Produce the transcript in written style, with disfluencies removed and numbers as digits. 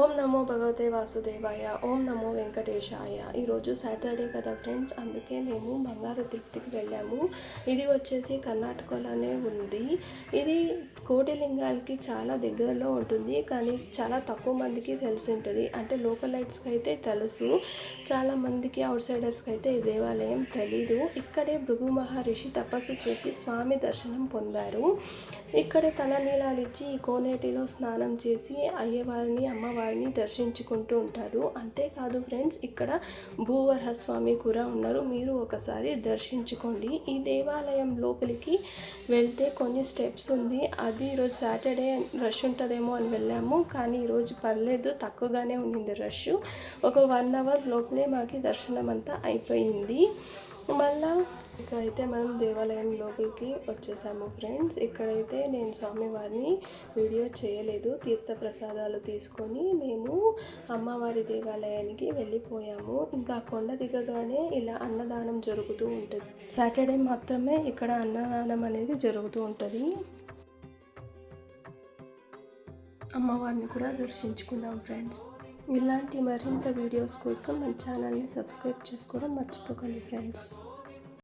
ఓం నమో భగవతే వాసుదేవాయ. ఓం నమో వెంకటేశాయ. ఈరోజు సాటర్డే కదా ఫ్రెండ్స్, అందుకే మేము బంగారు తిరుపతికి వెళ్ళాము. ఇది వచ్చేసి కర్ణాటకలోనే ఉంది. ఇది కోటిలింగాలకి చాలా దగ్గరలో ఉంటుంది, కానీ చాలా తక్కువ మందికి తెలిసి ఉంటుంది. అంటే లోకలైట్స్కి అయితే తెలుసు, చాలామందికి అవుట్ సైడర్స్కి అయితే ఈ దేవాలయం తెలీదు. ఇక్కడే భృగు మహర్షి తపస్సు చేసి స్వామి దర్శనం పొందారు. ఇక్కడే తలనీలాలు ఇచ్చి ఈ కోనేటిలో స్నానం చేసి అయ్యవారిని అమ్మవారిని దర్శించుకుంటూ ఉంటారు. అంతేకాదు ఫ్రెండ్స్, ఇక్కడ భూవరహస్వామి కూడా ఉన్నారు. మీరు ఒకసారి దర్శించుకోండి. ఈ దేవాలయం లోపలికి వెళ్తే కొన్ని స్టెప్స్ ఉంది. అది ఈరోజు సాటర్డే రష్ ఉంటుందేమో అని వెళ్ళాము, కానీ ఈరోజు పర్లేదు, తక్కువగానే ఉండింది రష్. ఒక 1 అవర్ లోపలే మాకు దర్శనం అంతా అయిపోయింది. మళ్ళా ఇక్కడైతే మనం దేవాలయం లోపలికి వచ్చేసాము ఫ్రెండ్స్. ఇక్కడైతే నేను స్వామివారిని వీడియో చేయలేదు. తీర్థ ప్రసాదాలు తీసుకొని మేము అమ్మవారి దేవాలయానికి వెళ్ళిపోయాము. ఇంకా కొండ దిగగానే ఇలా అన్నదానం జరుగుతూ ఉంటుంది. సాటర్డే మాత్రమే ఇక్కడ అన్నదానం అనేది జరుగుతూ ఉంటుంది. అమ్మవారిని కూడా దర్శించుకున్నాం ఫ్రెండ్స్. ఇలాంటి మరింత వీడియోస్ కోసం మన ఛానల్ని సబ్స్క్రైబ్ చేసుకోవడం మర్చిపోకండి ఫ్రెండ్స్.